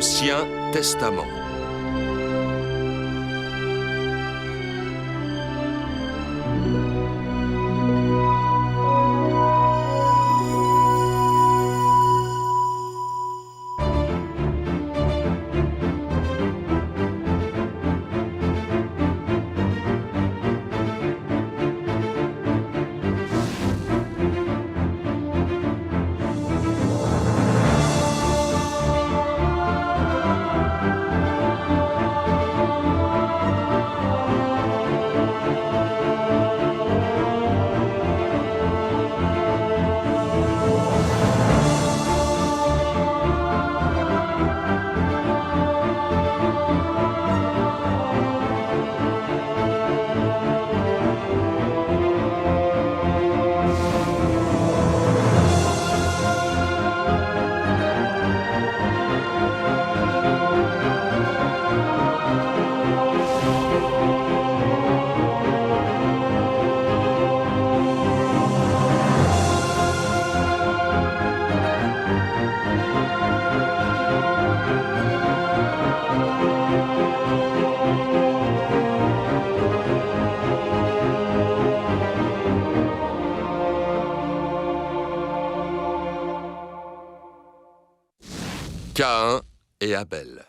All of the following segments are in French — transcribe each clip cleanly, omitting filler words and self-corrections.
Ancien Testament. Caïn et Abel.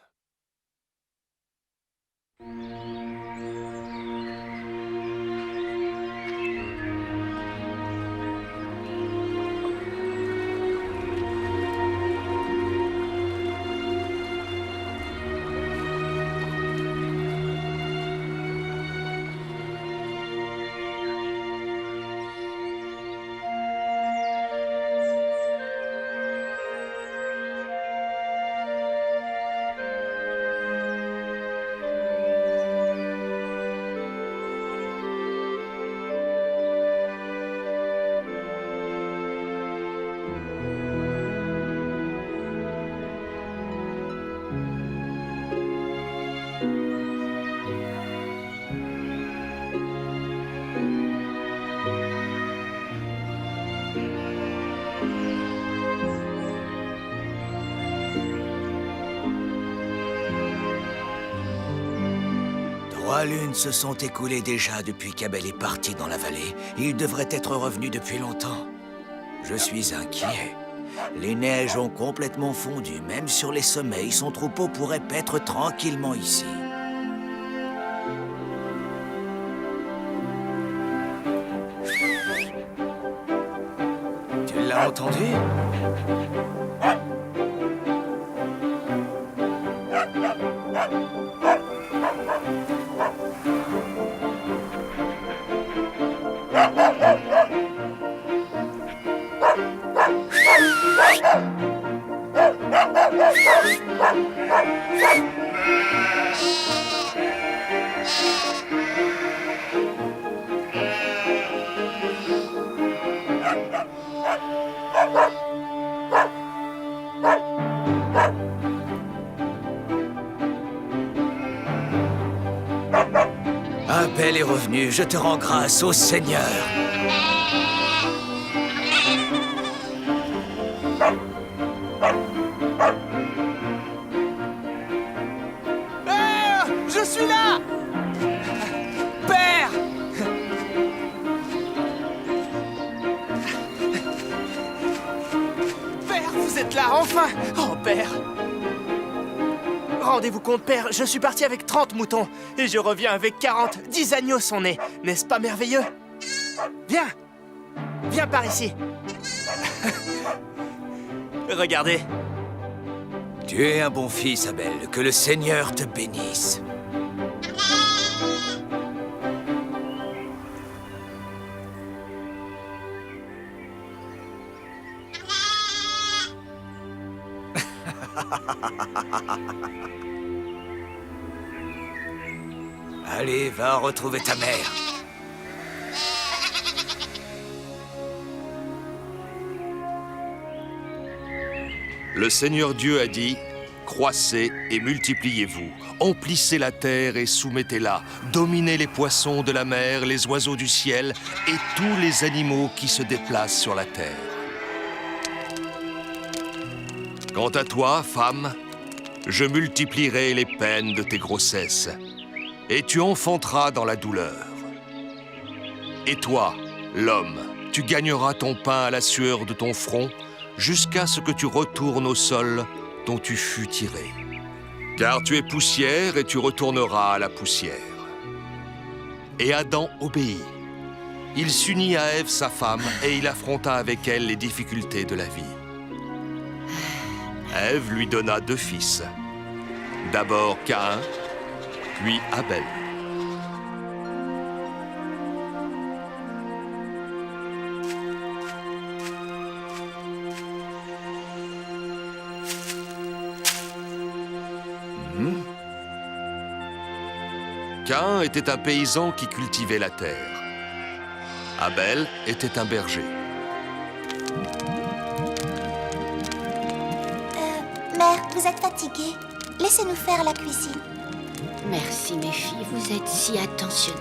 Trois lunes se sont écoulées déjà depuis qu'Abel est parti dans la vallée. Il devrait être revenu depuis longtemps. Je suis inquiet. Les neiges ont complètement fondu. Même sur les sommets, son troupeau pourrait paître tranquillement ici. Tu l'as entendu ? Abel est revenu, je te rends grâce au Seigneur. Père, je suis là! Père! Père, vous êtes là, enfin! Oh, Père! Rendez-vous compte, Père, je suis parti avec 30 moutons et je reviens avec 40. 10 agneaux sont nés. N'est-ce pas merveilleux? Viens! Viens par ici. Regardez. Tu es un bon fils, Abel. Que le Seigneur te bénisse. Allez, va retrouver ta mère. Le Seigneur Dieu a dit, « Croissez et multipliez-vous, emplissez la terre et soumettez-la, dominez les poissons de la mer, les oiseaux du ciel et tous les animaux qui se déplacent sur la terre. Quant à toi, femme, je multiplierai les peines de tes grossesses, et tu enfanteras dans la douleur. Et toi, l'homme, tu gagneras ton pain à la sueur de ton front, jusqu'à ce que tu retournes au sol dont tu fus tiré. Car tu es poussière et tu retourneras à la poussière. Et Adam obéit. Il s'unit à Ève, sa femme, et il affronta avec elle les difficultés de la vie. Ève lui donna 2 fils. D'abord Caïn, puis Abel. Caïn était un paysan qui cultivait la terre. Abel était un berger. Mère, vous êtes fatiguée. Laissez-nous faire la cuisine. Merci, mes filles, vous êtes si attentionnées.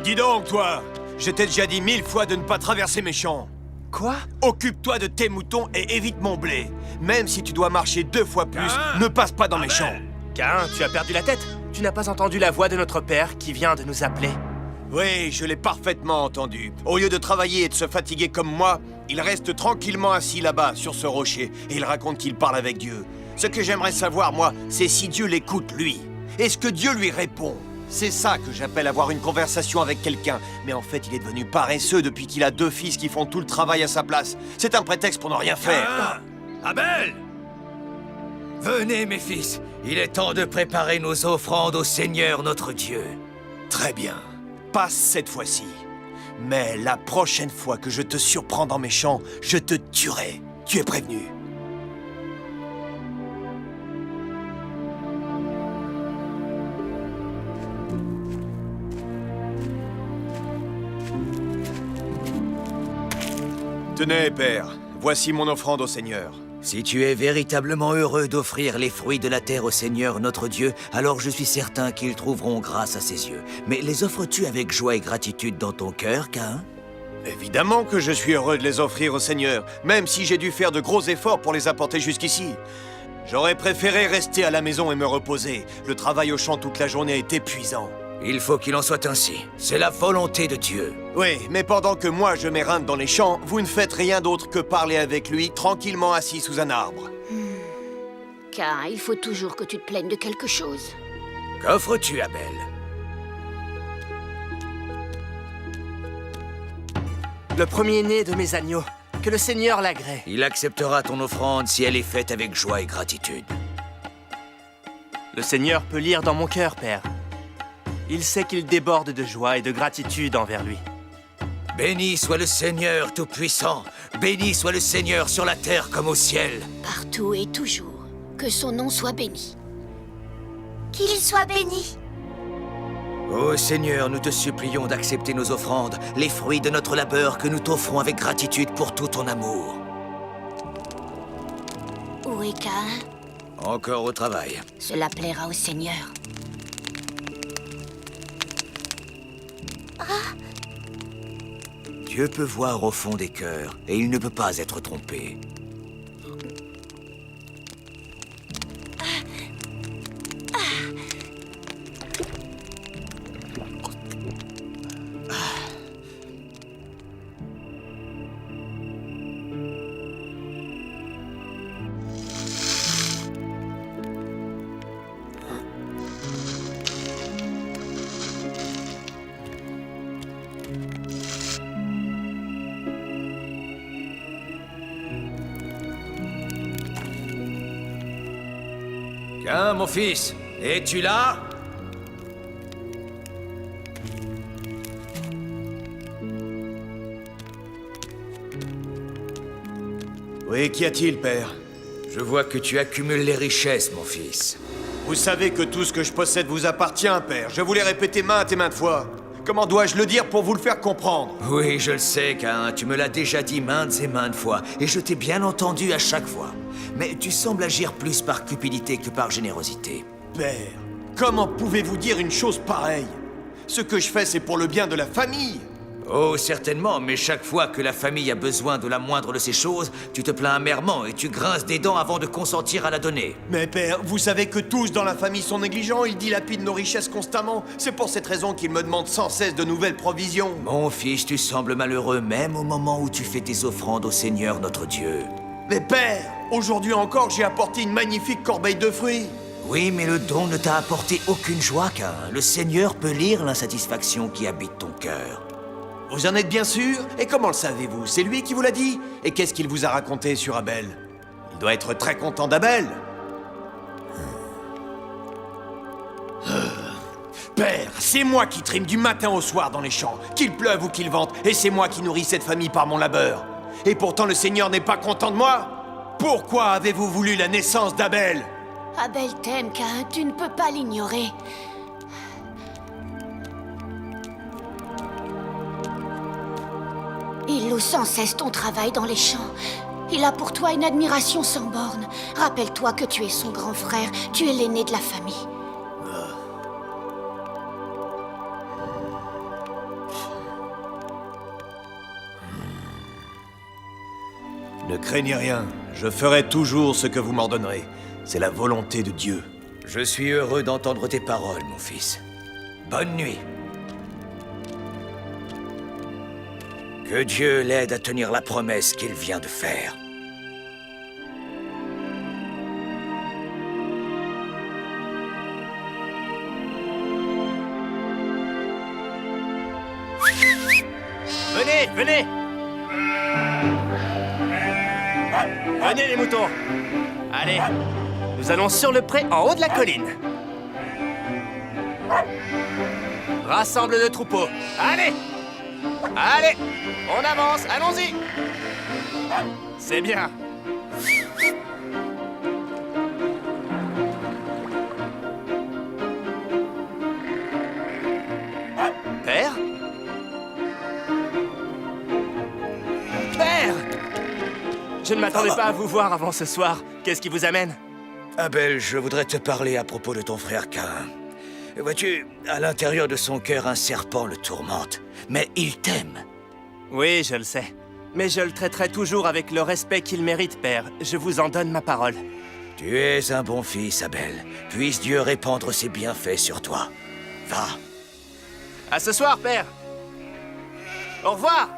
Dis donc, toi! Je t'ai déjà dit 1000 fois de ne pas traverser mes champs. Quoi? Occupe-toi de tes moutons et évite mon blé. Même si tu dois marcher 2 fois plus, ne passe pas dans mes champs. Caïn, tu as perdu la tête? Tu n'as pas entendu la voix de notre père qui vient de nous appeler? Oui, je l'ai parfaitement entendu. Au lieu de travailler et de se fatiguer comme moi, il reste tranquillement assis là-bas, sur ce rocher, et il raconte qu'il parle avec Dieu. Ce que j'aimerais savoir, moi, c'est si Dieu l'écoute, lui. Est-ce que Dieu lui répond? C'est ça que j'appelle avoir une conversation avec quelqu'un. Mais en fait, il est devenu paresseux depuis qu'il a 2 fils qui font tout le travail à sa place. C'est un prétexte pour ne rien faire. Abel! Venez, mes fils. Il est temps de préparer nos offrandes au Seigneur notre Dieu. Très bien. Passe cette fois-ci. Mais la prochaine fois que je te surprends dans mes champs, je te tuerai. Tu es prévenu. Tenez, père. Voici mon offrande au Seigneur. Si tu es véritablement heureux d'offrir les fruits de la terre au Seigneur notre Dieu, alors je suis certain qu'ils trouveront grâce à ses yeux. Mais les offres-tu avec joie et gratitude dans ton cœur, Caïn? Évidemment que je suis heureux de les offrir au Seigneur, même si j'ai dû faire de gros efforts pour les apporter jusqu'ici. J'aurais préféré rester à la maison et me reposer. Le travail au champ toute la journée est épuisant. Il faut qu'il en soit ainsi. C'est la volonté de Dieu. Oui, mais pendant que moi je m'éreinте dans les champs, vous ne faites rien d'autre que parler avec lui, tranquillement assis sous un arbre. Caïn, il faut toujours que tu te plaignes de quelque chose. Qu'offres-tu, Abel? Le premier-né de mes agneaux. Que le Seigneur l'agrée. Il acceptera ton offrande si elle est faite avec joie et gratitude. Le Seigneur peut lire dans mon cœur, Père. Il sait qu'il déborde de joie et de gratitude envers lui. Béni soit le Seigneur Tout-Puissant. Béni soit le Seigneur sur la terre comme au ciel. Partout et toujours. Que son nom soit béni. Qu'il soit béni. Ô Seigneur, nous te supplions d'accepter nos offrandes, les fruits de notre labeur que nous t'offrons avec gratitude pour tout ton amour. Où est Caïn? Encore au travail. Cela plaira au Seigneur. Dieu peut voir au fond des cœurs, et il ne peut pas être trompé. Caïn, mon fils, es-tu là? Oui, qu'y a-t-il, père? Je vois que tu accumules les richesses, mon fils. Vous savez que tout ce que je possède vous appartient, père. Je vous l'ai répété maintes et maintes fois. Comment dois-je le dire pour vous le faire comprendre? Oui, je le sais, Caïn, tu me l'as déjà dit maintes et maintes fois, et je t'ai bien entendu à chaque fois. Mais tu sembles agir plus par cupidité que par générosité. Père, comment pouvez-vous dire une chose pareille? Ce que je fais, c'est pour le bien de la famille. Oh, certainement, mais chaque fois que la famille a besoin de la moindre de ces choses, tu te plains amèrement et tu grinces des dents avant de consentir à la donner. Mais père, vous savez que tous dans la famille sont négligents, ils dilapident nos richesses constamment. C'est pour cette raison qu'ils me demandent sans cesse de nouvelles provisions. Mon fils, tu sembles malheureux même au moment où tu fais tes offrandes au Seigneur notre Dieu. Mais père, aujourd'hui encore, j'ai apporté une magnifique corbeille de fruits. Oui, mais le don ne t'a apporté aucune joie, Caïn. Le Seigneur peut lire l'insatisfaction qui habite ton cœur. Vous en êtes bien sûr? Et comment le savez-vous? C'est lui qui vous l'a dit? Et qu'est-ce qu'il vous a raconté sur Abel? Il doit être très content d'Abel. Père, c'est moi qui trime du matin au soir dans les champs, qu'il pleuve ou qu'il vente, et c'est moi qui nourris cette famille par mon labeur. Et pourtant le Seigneur n'est pas content de moi? Pourquoi avez-vous voulu la naissance d'Abel? Abel t'aime, Caïn, tu ne peux pas l'ignorer. Il loue sans cesse ton travail dans les champs. Il a pour toi une admiration sans borne. Rappelle-toi que tu es son grand frère, tu es l'aîné de la famille. Ne craignez rien, je ferai toujours ce que vous m'ordonnerez. C'est la volonté de Dieu. Je suis heureux d'entendre tes paroles, mon fils. Bonne nuit. Que Dieu l'aide à tenir la promesse qu'il vient de faire. Venez, venez! Venez les moutons! Allez, nous allons sur le pré en haut de la colline. Rassemble le troupeau. Allez! Allez! On avance, allons-y! C'est bien. Père? Père! Je ne m'attendais pas à vous voir avant ce soir. Qu'est-ce qui vous amène? Abel, je voudrais te parler à propos de ton frère Caïn. Vois-tu, à l'intérieur de son cœur, un serpent le tourmente. Mais il t'aime. Oui, je le sais. Mais je le traiterai toujours avec le respect qu'il mérite, père. Je vous en donne ma parole. Tu es un bon fils, Abel. Puisse Dieu répandre ses bienfaits sur toi. Va. À ce soir, père. Au revoir.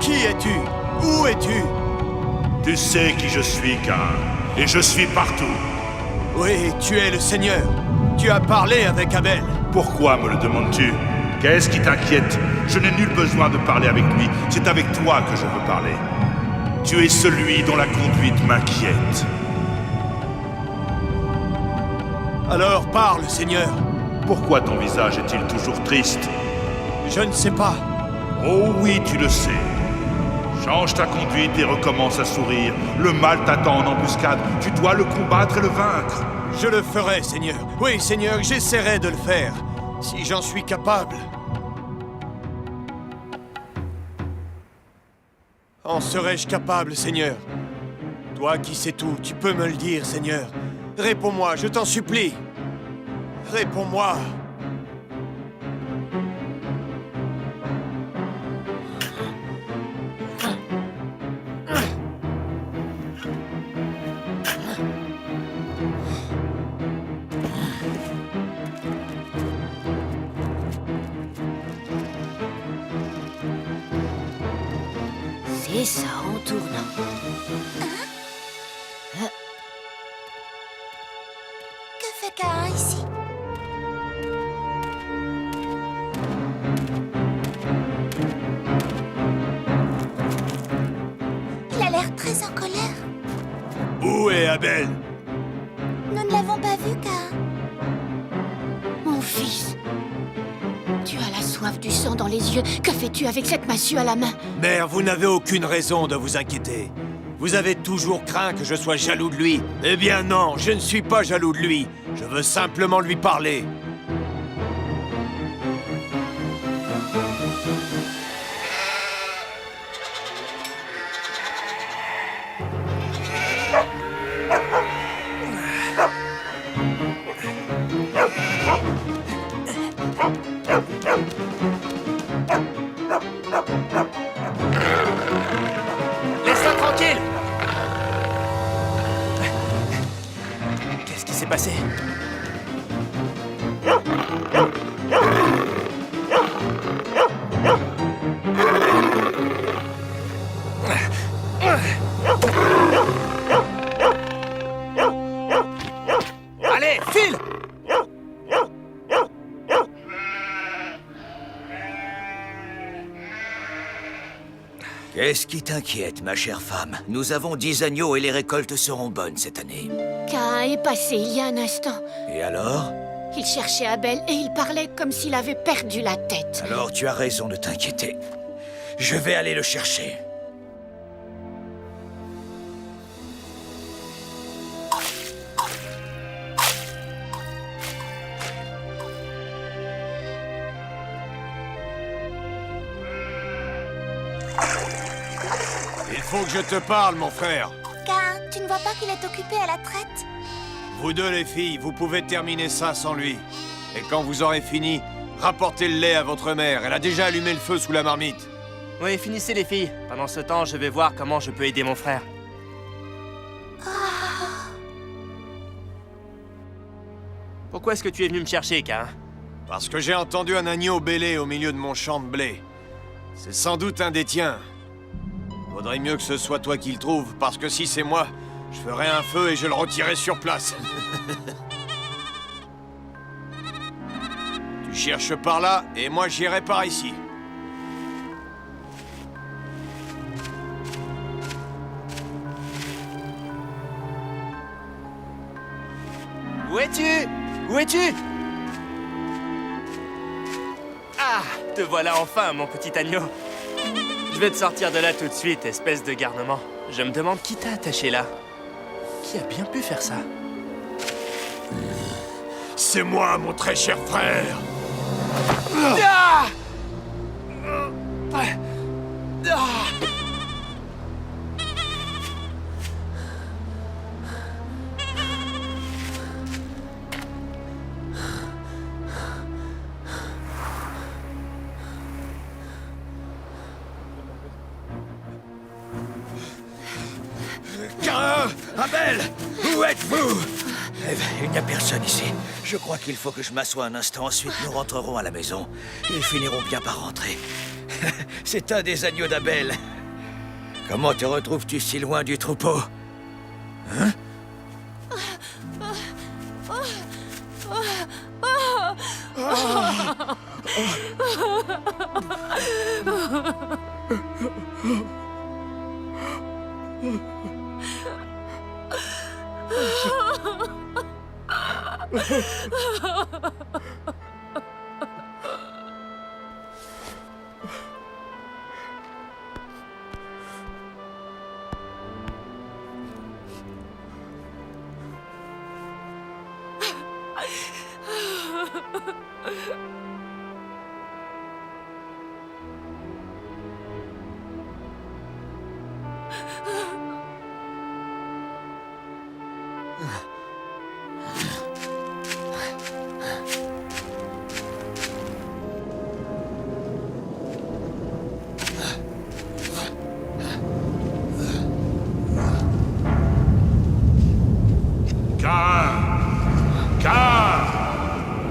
Qui es-tu? Où es-tu? Tu sais qui je suis, Caïn, et je suis partout. Oui, tu es le Seigneur. Tu as parlé avec Abel. Pourquoi me le demandes-tu? Qu'est-ce qui t'inquiète? Je n'ai nul besoin de parler avec lui. C'est avec toi que je veux parler. Tu es celui dont la conduite m'inquiète. Alors parle, Seigneur. Pourquoi ton visage est-il toujours triste? Je ne sais pas. Oh oui, tu le sais. Change ta conduite et recommence à sourire. Le mal t'attend en embuscade. Tu dois le combattre et le vaincre. Je le ferai, Seigneur. Oui, Seigneur, j'essaierai de le faire. Si j'en suis capable. En serais-je capable, Seigneur? Toi qui sais tout, tu peux me le dire, Seigneur. Réponds-moi, je t'en supplie. Réponds-moi. Et ça en tournant. Que fait Caïn ici? Il a l'air très en colère. Où est Abel? Nous ne l'avons pas vu, Caïn. Mon fils, tu as la soif du sang dans les yeux. Que fais-tu avec cette massue à la main? Mère, vous n'avez aucune raison de vous inquiéter. Vous avez toujours craint que je sois jaloux de lui. Eh bien non, je ne suis pas jaloux de lui. Je veux simplement lui parler. Laisse-la tranquille! Qu'est-ce qui s'est passé? Allez, file! Qu'est-ce qui t'inquiète, ma chère femme? Nous avons 10 agneaux et les récoltes seront bonnes cette année. Caïn est passé il y a un instant. Et alors? Il cherchait Abel et il parlait comme s'il avait perdu la tête. Alors tu as raison de t'inquiéter. Je vais aller le chercher. Il faut que je te parle, mon frère. Caïn, tu ne vois pas qu'il est occupé à la traite? Vous deux, les filles, vous pouvez terminer ça sans lui. Et quand vous aurez fini, rapportez le lait à votre mère. Elle a déjà allumé le feu sous la marmite. Oui, finissez les filles. Pendant ce temps, je vais voir comment je peux aider mon frère. Pourquoi est-ce que tu es venu me chercher, Caïn? Parce que j'ai entendu un agneau bêler au milieu de mon champ de blé. C'est sans doute un des tiens. Vaudrait mieux que ce soit toi qui le trouve, parce que si c'est moi, je ferai un feu et je le retirerai sur place. Tu cherches par là, et moi j'irai par ici. Où es-tu? Où es-tu? Ah, te voilà enfin, mon petit agneau. Je vais te sortir de là tout de suite, espèce de garnement. Je me demande qui t'a attaché là. Qui a bien pu faire ça? C'est moi, mon très cher frère. Ah! Ah! Caïn! Abel! Où êtes-vous? Il n'y a personne ici. Je crois qu'il faut que je m'assoie un instant, ensuite nous rentrerons à la maison. Ils finiront bien par rentrer. C'est un des agneaux d'Abel. Comment te retrouves-tu si loin du troupeau? Hein?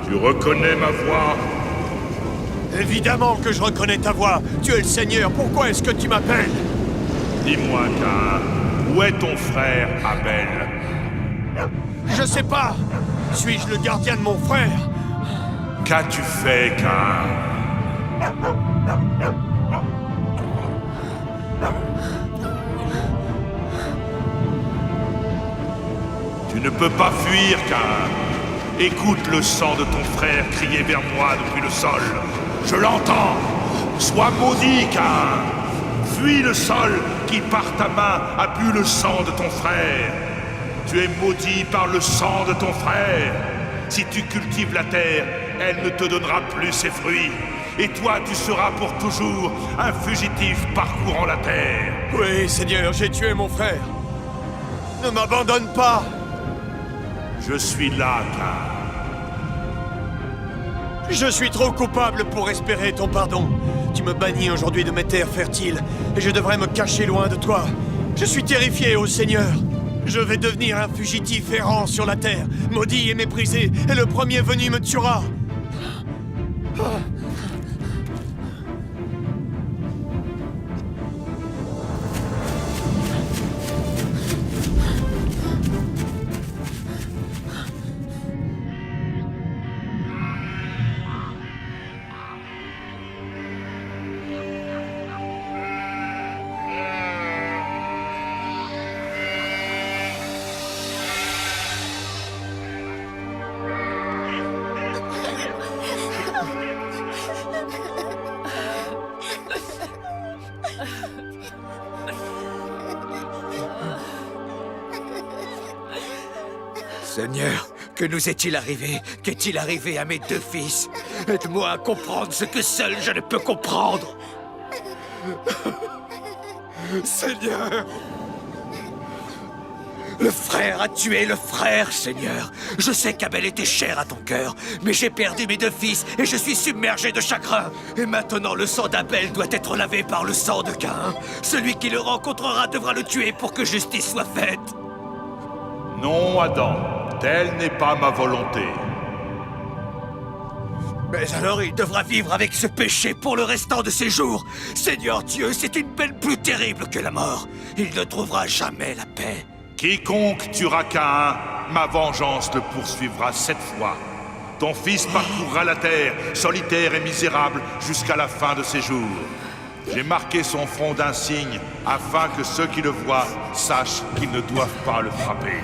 Tu reconnais ma voix? Évidemment que je reconnais ta voix. Tu es le Seigneur. Pourquoi est-ce que tu m'appelles? Dis-moi, Caïn, où est ton frère Abel? Je sais pas. Suis-je le gardien de mon frère? Qu'as-tu fait, Caïn? Tu ne peux pas fuir, Caïn. Écoute le sang de ton frère crier vers moi depuis le sol. Je l'entends. Sois maudit, Caïn. Fuis le sol qui, par ta main, a bu le sang de ton frère. Tu es maudit par le sang de ton frère. Si tu cultives la terre, elle ne te donnera plus ses fruits. Et toi, tu seras pour toujours un fugitif parcourant la terre. Oui, Seigneur, j'ai tué mon frère. Ne m'abandonne pas. Je suis là, Caïn. Je suis trop coupable pour espérer ton pardon. Tu me bannis aujourd'hui de mes terres fertiles, et je devrais me cacher loin de toi. Je suis terrifié, ô Seigneur. Je vais devenir un fugitif errant sur la terre, maudit et méprisé, et le premier venu me tuera. Seigneur, que nous est-il arrivé? Qu'est-il arrivé à mes deux fils? Aide-moi à comprendre ce que seul je ne peux comprendre. Seigneur! Le frère a tué le frère, Seigneur. Je sais qu'Abel était cher à ton cœur, mais j'ai perdu mes deux fils et je suis submergé de chagrin. Et maintenant, le sang d'Abel doit être lavé par le sang de Caïn. Celui qui le rencontrera devra le tuer pour que justice soit faite. Non, Adam, telle n'est pas ma volonté. Mais alors il devra vivre avec ce péché pour le restant de ses jours. Seigneur Dieu, c'est une peine plus terrible que la mort. Il ne trouvera jamais la paix. Quiconque tuera Caïn, ma vengeance le poursuivra 7 fois. Ton fils parcourra la terre, solitaire et misérable, jusqu'à la fin de ses jours. J'ai marqué son front d'un signe, afin que ceux qui le voient sachent qu'ils ne doivent pas le frapper.